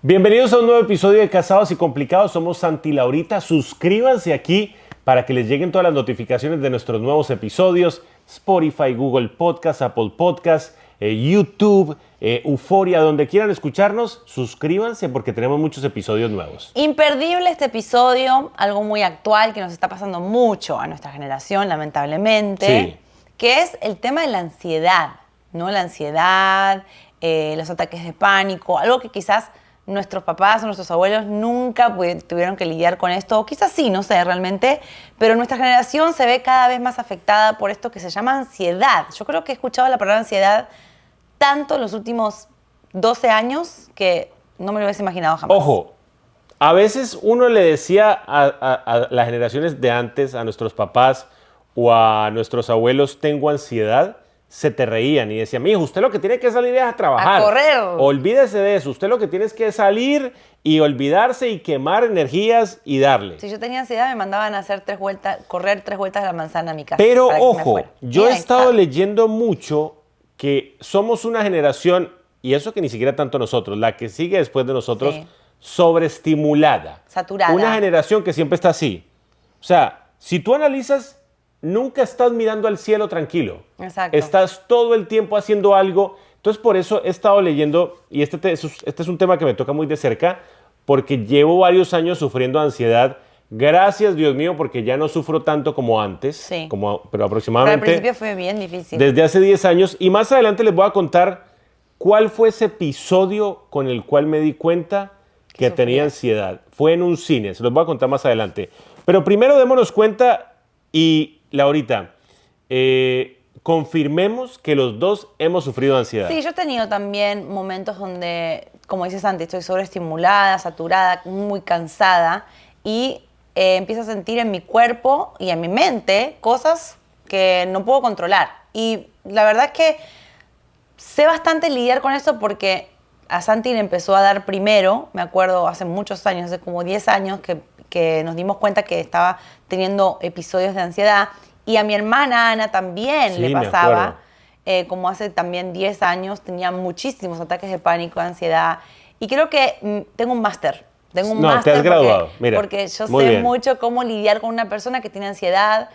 Bienvenidos a un nuevo episodio de Casados y Complicados. Somos Santi y Laurita. Suscríbanse aquí para que les lleguen todas las notificaciones de nuestros nuevos episodios. Spotify, Google Podcast, Apple Podcast, YouTube, Euforia, donde quieran escucharnos, suscríbanse porque tenemos muchos episodios nuevos. Imperdible este episodio, algo muy actual que nos está pasando mucho a nuestra generación, lamentablemente, Sí. que es el tema de la ansiedad, ¿no? La ansiedad, los ataques de pánico, algo que quizás nuestros papás o nuestros abuelos nunca tuvieron que lidiar con esto, o quizás sí, no sé realmente, pero nuestra generación se ve cada vez más afectada por esto que se llama ansiedad. Yo creo que he escuchado la palabra ansiedad tanto en los últimos 12 años que no me lo hubiese imaginado jamás. Ojo, a veces uno le decía a las generaciones de antes, a nuestros papás o a nuestros abuelos, tengo ansiedad, se te reían y decían, mijo, usted lo que tiene que salir es a trabajar. A correr. Olvídese de eso. Usted lo que tiene es que salir y olvidarse y quemar energías y darle. Si yo tenía ansiedad, me mandaban a hacer correr 3 vueltas de la manzana a mi casa. Pero para que me ojo, fuera. yo he Mira, estado exacto. leyendo mucho que somos una generación, y eso que ni siquiera tanto nosotros, la que sigue después de nosotros, Sí. sobreestimulada. Saturada. Una generación que siempre está así. O sea, si tú analizas, nunca estás mirando al cielo tranquilo. Exacto. Estás todo el tiempo haciendo algo. Entonces, por eso he estado leyendo, y este es un tema que me toca muy de cerca, porque llevo varios años sufriendo ansiedad. Gracias, Dios mío, porque ya no sufro tanto como antes, Sí. pero Pero al aproximadamente principio fue bien difícil. desde hace 10 años. Y más adelante les voy a contar cuál fue ese episodio con el cual me di cuenta que tenía ansiedad. Fue en un cine, se los voy a contar más adelante. Pero primero démonos cuenta y, Laurita, confirmemos que los dos hemos sufrido ansiedad. Sí, yo he tenido también momentos donde, como dices antes, estoy sobreestimulada, saturada, muy cansada y empiezo a sentir en mi cuerpo y en mi mente cosas que no puedo controlar. Y la verdad es que sé bastante lidiar con eso porque a Santi le empezó a dar primero, me acuerdo hace muchos años, hace como 10 años, que nos dimos cuenta que estaba teniendo episodios de ansiedad. Y a mi hermana Ana también Sí, le me pasaba, acuerdo. como hace también 10 años, tenía muchísimos ataques de pánico, de ansiedad. Y creo que tengo un máster. Tengo un No, te máster has graduado, mira, porque yo muy sé bien. mucho cómo lidiar con una persona que tiene ansiedad,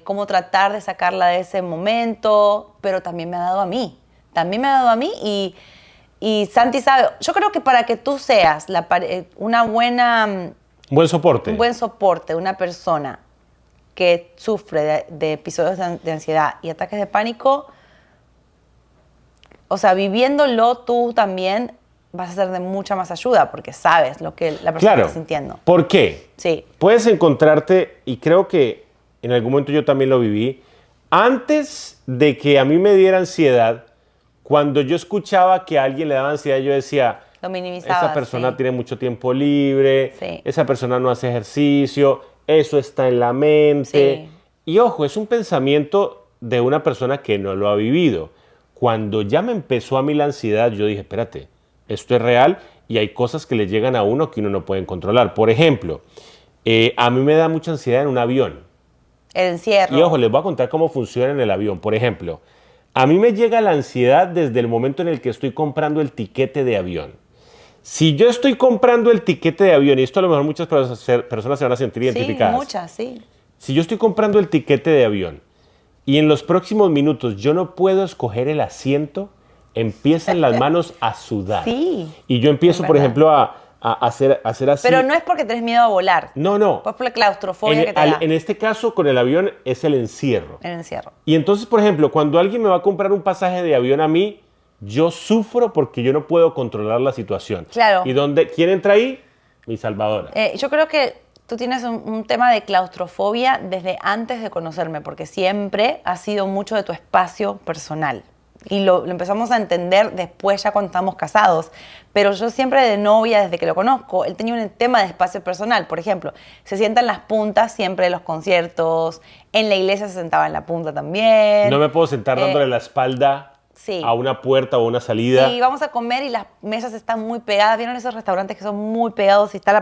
cómo tratar de sacarla de ese momento, pero también me ha dado a mí. También me ha dado a mí y Santi sabe, yo creo que para que tú seas una buena, Buen soporte. un buen soporte de una persona que sufre de episodios de ansiedad y ataques de pánico, o sea, viviéndolo tú también vas a ser de mucha más ayuda porque sabes lo que la persona Claro. está sintiendo. ¿Por qué? Sí. Puedes encontrarte, y creo que en algún momento yo también lo viví, antes de que a mí me diera ansiedad, cuando yo escuchaba que a alguien le daba ansiedad, yo decía, Lo minimizabas. esa persona sí. tiene mucho tiempo libre, Sí. esa persona no hace ejercicio, eso está en la mente. Sí. Y ojo, es un pensamiento de una persona que no lo ha vivido. Cuando ya me empezó a mí la ansiedad, yo dije, espérate, esto es real y hay cosas que le llegan a uno que uno no puede controlar. Por ejemplo, a mí me da mucha ansiedad en un avión. El encierro. Y ojo, les voy a contar cómo funciona en el avión. Por ejemplo, a mí me llega la ansiedad desde el momento en el que estoy comprando el tiquete de avión. Si yo estoy comprando el tiquete de avión, y esto a lo mejor muchas personas se van a sentir identificadas. Sí, muchas, sí. Si yo estoy comprando el tiquete de avión y en los próximos minutos yo no puedo escoger el asiento, empiezan las manos a sudar. Sí, Y yo empiezo, es por verdad. ejemplo, a hacer así. Pero no es porque tenés miedo a volar. No. Pues por la claustrofobia que te da. En este caso, con el avión, es el encierro. El encierro. Y entonces, por ejemplo, cuando alguien me va a comprar un pasaje de avión a mí, yo sufro porque yo no puedo controlar la situación. Claro. ¿Y quién entra ahí? Mi salvadora. Yo creo que tú tienes un tema de claustrofobia desde antes de conocerme, porque siempre ha sido mucho de tu espacio personal. Y lo empezamos a entender después ya cuando estamos casados. Pero yo siempre de novia, desde que lo conozco, él tenía un tema de espacio personal. Por ejemplo, se sienta en las puntas siempre de los conciertos. En la iglesia se sentaba en la punta también. No me puedo sentar dándole la espalda sí. a una puerta o una salida. Sí, vamos a comer y las mesas están muy pegadas. ¿Vieron esos restaurantes que son muy pegados y está la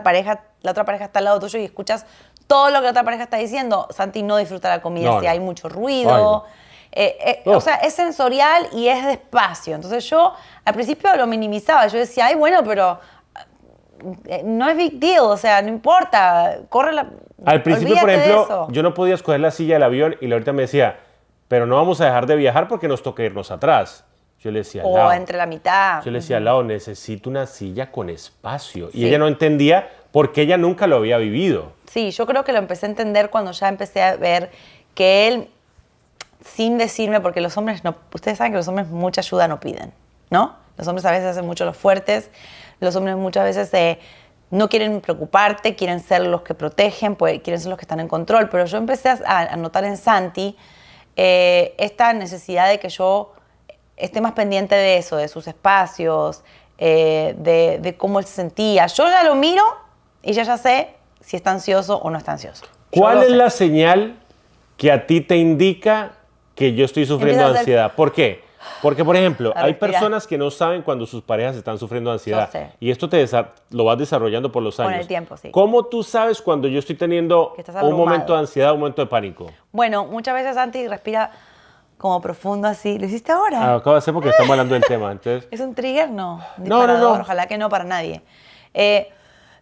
otra pareja está al lado tuyo y escuchas todo lo que la otra pareja está diciendo? Santi no disfruta la comida No, si no. hay mucho ruido. O sea, es sensorial y es despacio. Entonces yo al principio lo minimizaba. Yo decía, ay, bueno, pero no es big deal, o sea, no importa, Al principio, por olvídate de ejemplo, eso. yo no podía escoger la silla del avión y ahorita me decía, pero no vamos a dejar de viajar porque nos toca irnos atrás. Yo le decía, O Lau, entre la mitad. yo le decía, Lau, necesito una silla con espacio. Y Sí. ella no entendía porque ella nunca lo había vivido. Sí, yo creo que lo empecé a entender cuando ya empecé a ver que él, sin decirme, porque los hombres no, ustedes saben que los hombres mucha ayuda no piden, ¿no? Los hombres a veces hacen mucho los fuertes, los hombres muchas veces no quieren preocuparte, quieren ser los que protegen, pues, quieren ser los que están en control, pero yo empecé a notar en Santi esta necesidad de que yo esté más pendiente de eso, de sus espacios, de cómo él se sentía. Yo ya lo miro y ya sé si está ansioso o no está ansioso. Yo ¿Cuál lo es sé. la señal que a ti te indica que yo estoy sufriendo Empieza a hacer- ansiedad? ¿Por qué? Porque, por ejemplo, A hay respirar. personas que no saben cuando sus parejas están sufriendo ansiedad. sé. Y esto lo vas desarrollando por los Con años. el tiempo, sí. ¿Cómo tú sabes cuando yo estoy teniendo Que estás un abrumado. momento de ansiedad, un momento de pánico? Bueno, muchas veces Santi respira como profundo así. ¿Lo hiciste ahora? Acabo de hacer porque estamos hablando del tema. Entonces, ¿Es un trigger? No. Un No, no, disparador, no. Ojalá que no para nadie.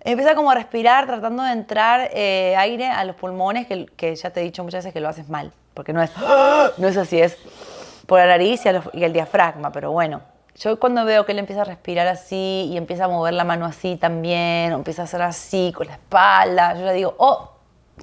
Empieza como a respirar, tratando de entrar aire a los pulmones, que ya te he dicho muchas veces que lo haces mal. Porque no es así, es por la nariz y el diafragma. Pero bueno, yo cuando veo que él empieza a respirar así y empieza a mover la mano así también, o empieza a hacer así con la espalda, yo le digo, oh,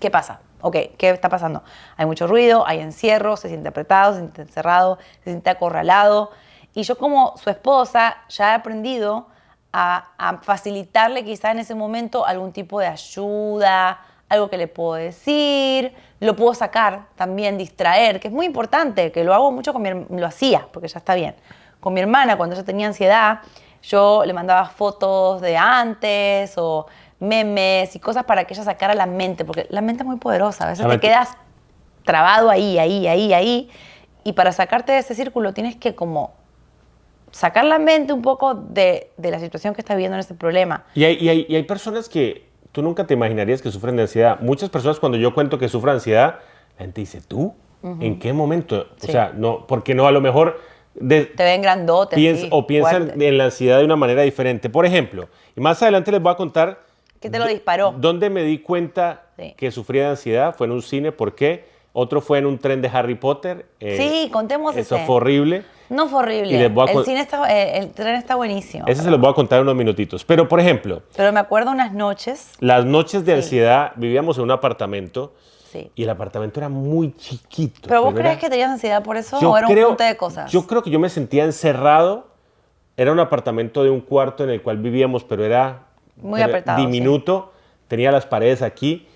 ¿qué pasa? Ok, ¿qué está pasando? Hay mucho ruido, hay encierro, se siente apretado, se siente encerrado, se siente acorralado. Y yo como su esposa ya he aprendido a facilitarle quizá en ese momento algún tipo de ayuda, algo que le puedo decir, lo puedo sacar también, distraer, que es muy importante, que lo hago mucho lo hacía, porque ya está bien. Con mi hermana, cuando ella tenía ansiedad, yo le mandaba fotos de antes o memes y cosas para que ella sacara la mente, porque la mente es muy poderosa, a veces La te mente- quedas trabado ahí, y para sacarte de ese círculo tienes que como sacar la mente un poco de la situación que estás viviendo en ese problema. y hay personas que tú nunca te imaginarías que sufren de ansiedad. Muchas personas cuando yo cuento que sufren ansiedad, la gente dice, ¿tú? ¿En qué momento? O Sí. sea, no, porque no, a lo mejor Te ven grandote, así, piensan fuerte. en la ansiedad de una manera diferente. Por ejemplo, y más adelante les voy a contar ¿Qué te lo disparó? dónde me di cuenta Sí. que sufría de ansiedad. Fue en un cine, ¿por qué? Otro fue en un tren de Harry Potter. Sí, contemos Eso ese. fue horrible. No fue horrible. Y les voy a El tren está buenísimo. Ese se los voy a contar en unos minutitos. Pero, por ejemplo, Pero me acuerdo unas noches. las noches de Sí. ansiedad, vivíamos en un apartamento Sí. y el apartamento era muy chiquito. ¿Pero vos crees era- que tenías ansiedad por eso Yo o era un creo- junte de cosas? Yo creo que yo me sentía encerrado. Era un apartamento de un cuarto en el cual vivíamos, pero era Muy apretado, diminuto. Tenía las paredes aquí.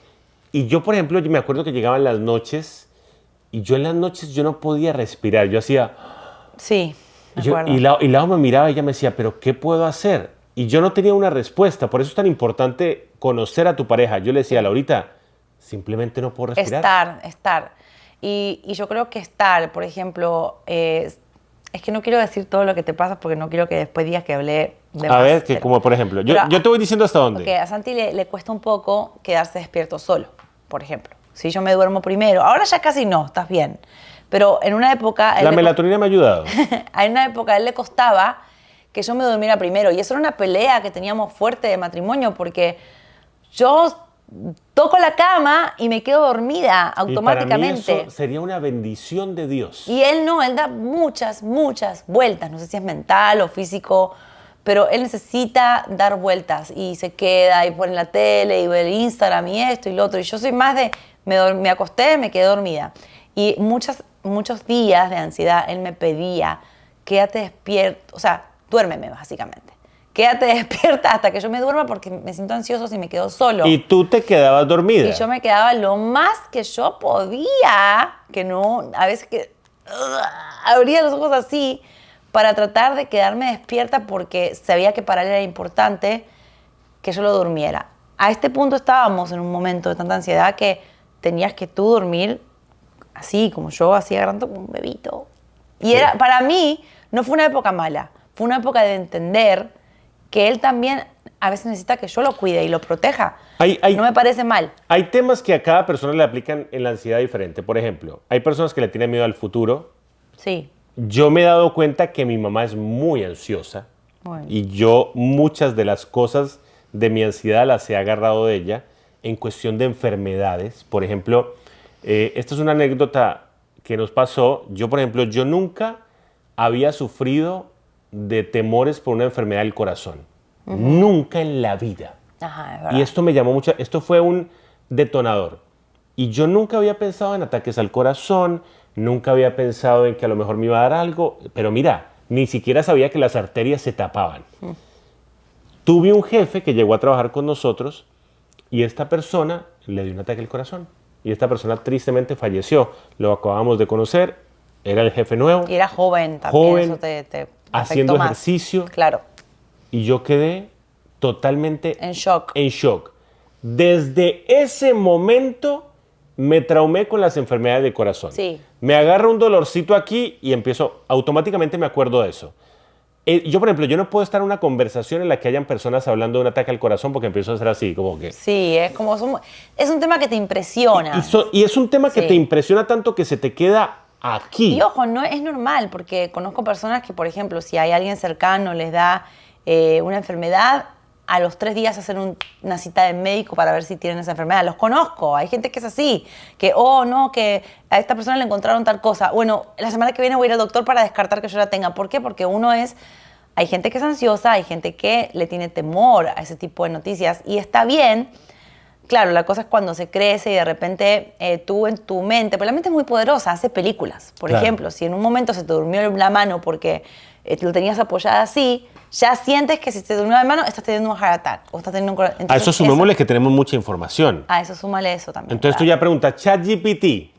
Y yo, por ejemplo, yo me acuerdo que llegaban las noches y yo en las noches yo no podía respirar. Yo hacía... Sí, me Yo- acuerdo. y Lau me miraba y ella me decía, ¿pero qué puedo hacer? Y yo no tenía una respuesta. Por eso es tan importante conocer a tu pareja. Yo le decía, Laurita, simplemente no puedo respirar. Estar. Y yo creo que estar, por ejemplo, es que no quiero decir todo lo que te pasa porque no quiero que después digas que hablé de A más, ver, que pero- como por ejemplo, pero- yo te voy diciendo hasta dónde. Porque a Santi le cuesta un poco quedarse despierto solo, por ejemplo. Si yo me duermo primero, ahora ya casi no, estás bien. Pero en una época... a él La le melatonina me ha ayudado. en una época a él le costaba que yo me durmiera primero. Y eso era una pelea que teníamos fuerte de matrimonio porque yo toco la cama y me quedo dormida automáticamente. Y para mí eso sería una bendición de Dios. Y él no, él da muchas vueltas. No sé si es mental o físico, pero él necesita dar vueltas y se queda y pone la tele y ve el Instagram y esto y lo otro. Y yo soy más de, me acosté, me quedé dormida. Y muchos días de ansiedad él me pedía, quédate despierto, o sea, duérmeme básicamente. Quédate despierta hasta que yo me duerma porque me siento ansioso si me quedo solo. Y tú te quedabas dormida. Y yo me quedaba lo más que yo podía, que no, a veces que abría los ojos así para tratar de quedarme despierta porque sabía que para él era importante que yo lo durmiera. A este punto estábamos en un momento de tanta ansiedad que tenías que tú dormir así, como yo, así agarrando como un bebito. Y Sí. era, para mí no fue una época mala, fue una época de entender que él también a veces necesita que yo lo cuide y lo proteja. No me parece mal. Hay temas que a cada persona le aplican en la ansiedad diferente. Por ejemplo, hay personas que le tienen miedo al futuro. Sí. Yo me he dado cuenta que mi mamá es muy ansiosa Bueno. y yo muchas de las cosas de mi ansiedad las he agarrado de ella en cuestión de enfermedades. Por ejemplo, esta es una anécdota que nos pasó. Yo, por ejemplo, yo nunca había sufrido de temores por una enfermedad del corazón. Nunca en la vida. Ajá, es verdad. Y esto me llamó mucho, esto fue un detonador. Y yo nunca había pensado en ataques al corazón, nunca había pensado en que a lo mejor me iba a dar algo, pero mira, ni siquiera sabía que las arterias se tapaban. Tuve un jefe que llegó a trabajar con nosotros y esta persona le dio un ataque al corazón. Y esta persona tristemente falleció. Lo acabamos de conocer, era el jefe nuevo. Y era joven también, Joven, eso te haciendo afectó más. ejercicio. Claro, Y yo quedé totalmente en shock. en shock. Desde ese momento me traumé con las enfermedades del corazón. Sí. Me agarra un dolorcito aquí y empiezo, automáticamente me acuerdo de eso. Yo, por ejemplo, yo no puedo estar en una conversación en la que hayan personas hablando de un ataque al corazón porque empiezo a hacer así, como que... Sí, es como es un tema que te impresiona. Y es un tema que Sí. te impresiona tanto que se te queda aquí. Y ojo, no es normal, porque conozco personas que, por ejemplo, si hay alguien cercano les da una enfermedad, a los 3 días hacen una cita de médico para ver si tienen esa enfermedad. Los conozco, hay gente que es así, que, oh, no, que a esta persona le encontraron tal cosa. Bueno, la semana que viene voy a ir al doctor para descartar que yo la tenga. ¿Por qué? Porque hay gente que es ansiosa, hay gente que le tiene temor a ese tipo de noticias y está bien. Claro, la cosa es cuando se crece y de repente tú en tu mente, pero la mente es muy poderosa, hace películas. Por Claro. ejemplo, si en un momento se te durmió la mano porque lo tenías apoyada así, ya sientes que si te durmió la mano estás teniendo un heart attack. O estás teniendo un... A Entonces, eso sumémosle que tenemos mucha información. A eso súmale eso también. Entonces tú ya preguntas, ChatGPT,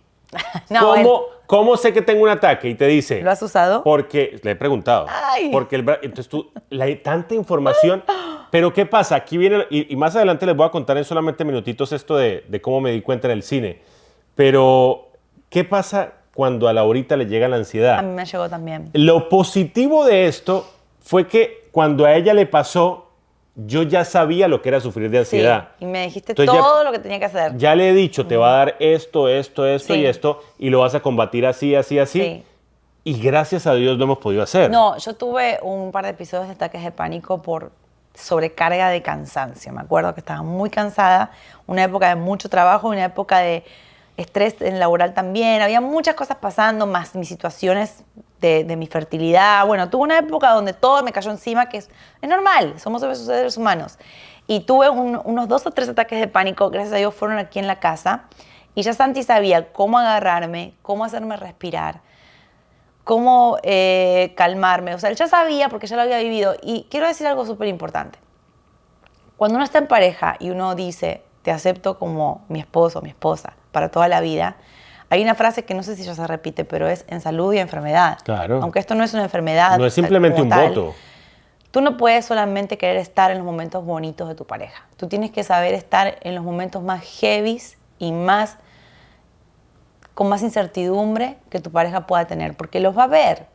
No, ¿cómo sé que tengo un ataque? Y te dice... ¿Lo has usado? Porque, le he preguntado. Ay. Porque entonces tú, tanta información. Pero ¿qué pasa? Aquí viene, y más adelante les voy a contar en solamente minutitos esto de cómo me di cuenta en el cine. Pero, ¿qué pasa cuando a Laurita le llega la ansiedad? A mí me llegó también. Lo positivo de esto fue que cuando a ella le pasó, yo ya sabía lo que era sufrir de ansiedad. Sí, y me dijiste Entonces todo lo que tenía que hacer. Ya le he dicho, te va a dar esto Sí. y esto, y lo vas a combatir así, así, así. Sí. Y gracias a Dios lo hemos podido hacer. No, yo tuve un par de episodios de ataques de pánico por sobrecarga de cansancio. Me acuerdo que estaba muy cansada, una época de mucho trabajo, una época de estrés en laboral también. Había muchas cosas pasando, más mis situaciones de mi fertilidad. Bueno, tuve una época donde todo me cayó encima, que es normal, somos seres humanos. Y tuve unos 2 o 3 ataques de pánico, gracias a Dios fueron aquí en la casa. Y ya Santi sabía cómo agarrarme, cómo hacerme respirar, cómo calmarme. O sea, él ya sabía porque ya lo había vivido. Y quiero decir algo súper importante. Cuando uno está en pareja y uno dice, te acepto como mi esposo o mi esposa para toda la vida, hay una frase que no sé si ya se repite, pero es en salud y enfermedad. Claro. Aunque esto no es una enfermedad. No es simplemente como un tal. voto. Tú no puedes solamente querer estar en los momentos bonitos de tu pareja. Tú tienes que saber estar en los momentos más heavies y con más incertidumbre que tu pareja pueda tener, porque los va a ver.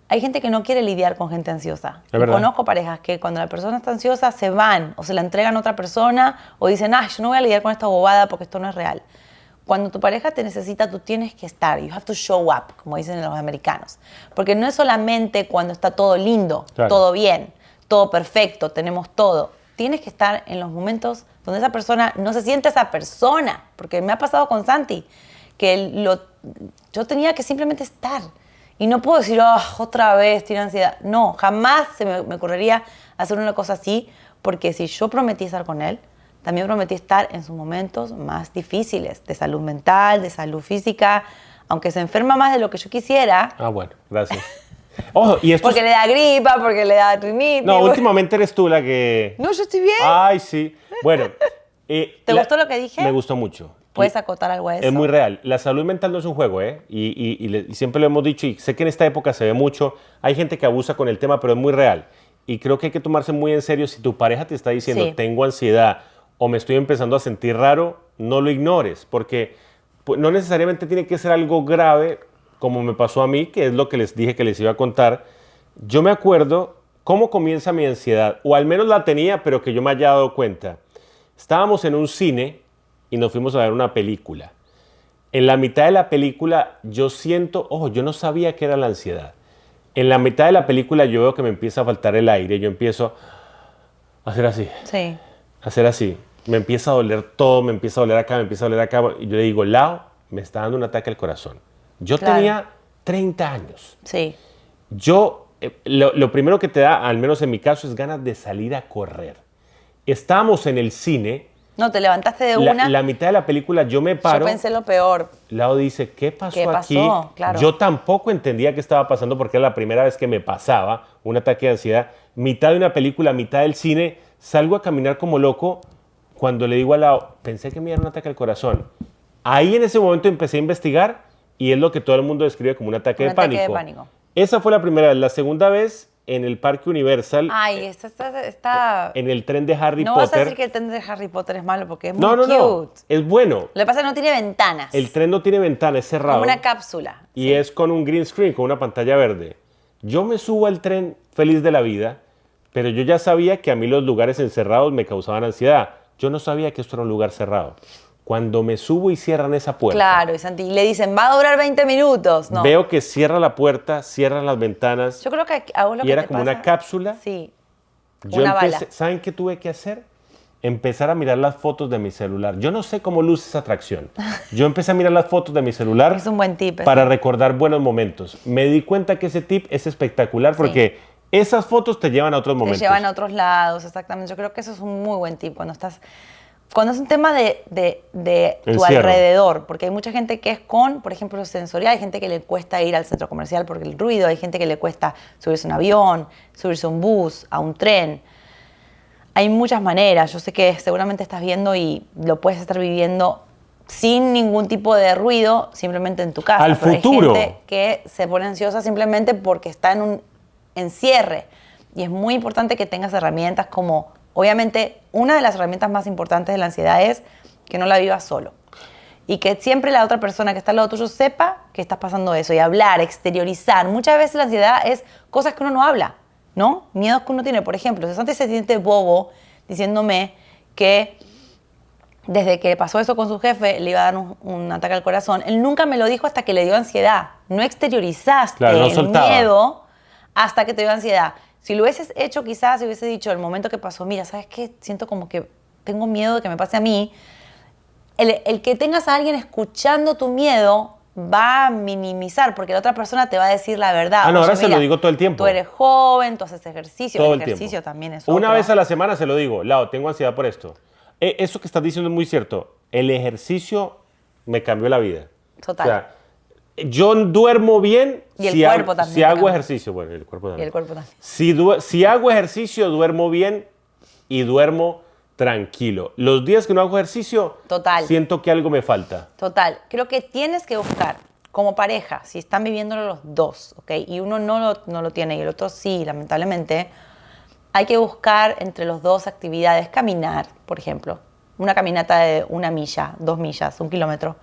Hay gente que no quiere lidiar con gente ansiosa. Es verdad. Conozco parejas que cuando la persona está ansiosa se van o se la entregan a otra persona o dicen, yo no voy a lidiar con esta bobada porque esto no es real. Cuando tu pareja te necesita, tú tienes que estar. You have to show up, como dicen los americanos. Porque no es solamente cuando está todo lindo, Claro. todo bien, todo perfecto, tenemos todo. Tienes que estar en los momentos donde esa persona no se siente esa persona. Porque me ha pasado con Santi, que yo tenía que simplemente estar. Y no puedo decir, otra vez tiene ansiedad. No, jamás se me ocurriría hacer una cosa así, porque si yo prometí estar con él, también prometí estar en sus momentos más difíciles, de salud mental, de salud física, aunque se enferma más de lo que yo quisiera, Ah, bueno, gracias. Ojo, y esto porque le da gripa, porque le da rinitis. No, últimamente eres tú la que... No, yo estoy bien. Ay, sí. Bueno. ¿Te gustó lo que dije? Me gustó mucho. ¿Puedes acotar algo a eso? Es muy real. La salud mental no es un juego, ¿eh? Y siempre lo hemos dicho, y sé que en esta época se ve mucho. Hay gente que abusa con el tema, pero es muy real. Y creo que hay que tomarse muy en serio. Si tu pareja te está diciendo, Sí. tengo ansiedad o me estoy empezando a sentir raro, no lo ignores, porque pues, no necesariamente tiene que ser algo grave, como me pasó a mí, que es lo que les dije que les iba a contar. Yo me acuerdo cómo comienza mi ansiedad, o al menos la tenía, pero que yo me haya dado cuenta. Estábamos en un cine y nos fuimos a ver una película. En la mitad de la película yo siento, yo no sabía qué era la ansiedad. En la mitad de la película yo veo que me empieza a faltar el aire, yo empiezo a hacer así. Sí. hacer así. Me empieza a doler todo, me empieza a doler acá, me empieza a doler acá. Y yo le digo, Lau, me está dando un ataque al corazón. Yo Claro. tenía 30 años. Sí. Lo primero que te da, al menos en mi caso, es ganas de salir a correr. Estábamos en el cine. No, te levantaste de La, una. la mitad de la película yo me paro. Yo pensé lo peor. Lau dice, ¿qué pasó ¿Qué aquí? pasó? Claro. Yo tampoco entendía qué estaba pasando porque era la primera vez que me pasaba un ataque de ansiedad. Mitad de una película, mitad del cine, salgo a caminar como loco cuando le digo a Lau, pensé que me iba a dar un ataque al corazón. Ahí en ese momento empecé a investigar y es lo que todo el mundo describe como un ataque, de pánico. Esa fue la primera vez. La segunda vez en el Parque Universal. Ay, está... En el tren de Harry No Potter. vas a decir que el tren de Harry Potter es malo porque es muy No, cute. es bueno. Lo que pasa es que no tiene ventanas. El tren no tiene ventana, es cerrado. Como una cápsula. Y Sí. es con un green screen, con una pantalla verde. Yo me subo al tren feliz de la vida, pero yo ya sabía que a mí los lugares encerrados me causaban ansiedad. Yo no sabía que esto era un lugar cerrado. Cuando me subo y cierran esa puerta, Claro, y Santi, y le dicen, va a durar 20 minutos. No. veo que cierra la puerta, cierran las ventanas Yo creo que a vos lo y que era te como pasa- una cápsula. Sí. Yo una empecé, bala. ¿saben qué tuve que hacer? Empezar a mirar las fotos de mi celular. Yo no sé cómo luce esa atracción. Yo empecé a mirar las fotos de mi celular Es un buen tip. ese. para recordar buenos momentos. Me di cuenta que ese tip es espectacular porque esas fotos te llevan a otros Te momentos. llevan a otros lados, exactamente. Yo creo que eso es un muy buen tip cuando es un tema de tu Encierro. alrededor, porque hay mucha gente que es con, por ejemplo, sensorial, hay gente que le cuesta ir al centro comercial porque el ruido, hay gente que le cuesta subirse a un avión, subirse a un bus, a un tren. Hay muchas maneras, yo sé que seguramente estás viendo y lo puedes estar viviendo sin ningún tipo de ruido, simplemente en tu casa. Al Pero futuro. Hay gente que se pone ansiosa simplemente porque está en un encierre. Y es muy importante que tengas herramientas como, obviamente, una de las herramientas más importantes de la ansiedad es que no la vivas solo. Y que siempre la otra persona que está al lado tuyo sepa que estás pasando eso. Y hablar, exteriorizar. Muchas veces la ansiedad es cosas que uno no habla, ¿no? Miedos que uno tiene. Por ejemplo, si antes se siente bobo diciéndome que desde que pasó eso con su jefe le iba a dar un ataque al corazón. Él nunca me lo dijo hasta que le dio ansiedad. No exteriorizaste Claro, no el soltaba. miedo hasta que te dio ansiedad. Si lo hubieses hecho, quizás si hubiese dicho el momento que pasó, mira, ¿sabes qué? Siento como que tengo miedo de que me pase a mí. El que tengas a alguien escuchando tu miedo va a minimizar, porque la otra persona te va a decir la verdad. Ah, no, Oye, ahora se lo mira, digo todo el tiempo. Tú eres joven, tú haces ejercicio. Todo el el ejercicio tiempo. también es Una otro. vez a la semana se lo digo, Lau, tengo ansiedad por esto. Eso que estás diciendo es muy cierto. El ejercicio me cambió la vida. Total. O sea, yo duermo bien Y el si, cuerpo hago, también si te hago cambia. ejercicio. Bueno, el cuerpo Y también. el cuerpo también. Si hago ejercicio, duermo bien y duermo tranquilo. Los días que no hago ejercicio, Total. siento que algo me falta. Total, creo que tienes que buscar como pareja, si están viviéndolo los dos, ¿ok? Y uno no lo tiene y el otro sí, lamentablemente, hay que buscar entre los dos actividades, caminar, por ejemplo, una caminata de 1 milla, 2 millas, 1 kilómetro,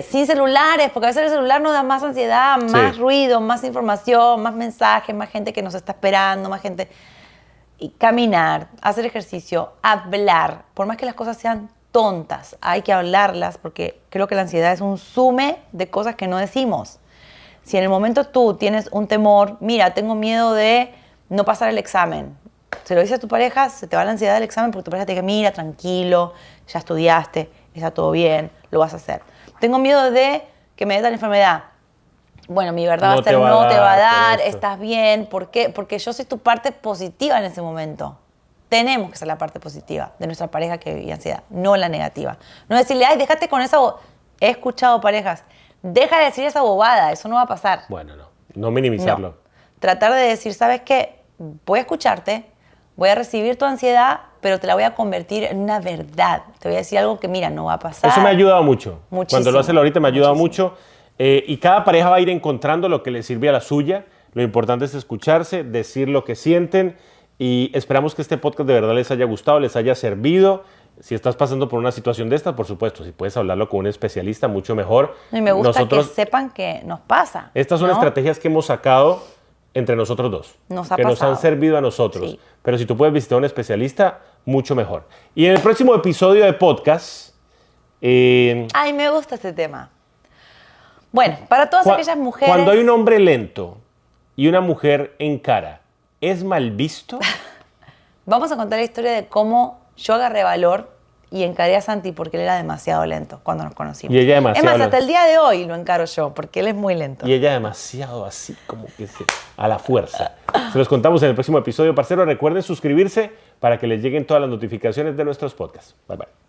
sin celulares, porque a veces el celular nos da más ansiedad, más Sí. ruido, más información, más mensajes, más gente que nos está esperando, más gente... Y caminar, hacer ejercicio, hablar, por más que las cosas sean tontas, hay que hablarlas porque creo que la ansiedad es un sume de cosas que no decimos. Si en el momento tú tienes un temor, mira, tengo miedo de no pasar el examen, se lo dices a tu pareja, se te va la ansiedad del examen porque tu pareja te dice, mira, tranquilo, ya estudiaste, está todo bien, lo vas a hacer. Tengo miedo de que me dé tal enfermedad. Bueno, mi verdad va a ser no te va a dar, por esto. estás bien. ¿Por qué? Porque yo soy tu parte positiva en ese momento. Tenemos que ser la parte positiva de nuestra pareja que vive ansiedad, no la negativa. No decirle, ay, déjate con esa... He escuchado parejas, deja de decir esa bobada, eso no va a pasar. Bueno, no minimizarlo. No. Tratar de decir, ¿sabes qué? Voy a escucharte, voy a recibir tu ansiedad, pero te la voy a convertir en una verdad. Te voy a decir algo que, mira, no va a pasar. Eso me ha ayudado mucho. Muchísimo. Cuando lo hace Laurita me ha ayudado Muchísimo. mucho. Y cada pareja va a ir encontrando lo que le sirve a la suya. Lo importante es escucharse, decir lo que sienten y esperamos que este podcast de verdad les haya gustado, les haya servido. Si estás pasando por una situación de estas, por supuesto, si puedes hablarlo con un especialista, mucho mejor. Y me gusta Nosotros, que sepan que nos pasa. estas son ¿no? estrategias que hemos sacado entre nosotros dos, Nos ha que nos pasado. han servido a nosotros. Sí. Pero si tú puedes visitar a un especialista, mucho mejor. Y en el próximo episodio de podcast... Ay, me gusta este tema. Bueno, para todas aquellas mujeres... Cuando hay un hombre lento y una mujer en cara, ¿es mal visto? Vamos a contar la historia de cómo yo agarré valor y encaré a Santi porque él era demasiado lento cuando nos conocimos. Y ella demasiado Es más, hasta lenta. el día de hoy lo encaro yo porque él es muy lento. Y ella demasiado así, como que a la fuerza. Se los contamos en el próximo episodio, parceros. Recuerden suscribirse para que les lleguen todas las notificaciones de nuestros podcasts. Bye, bye.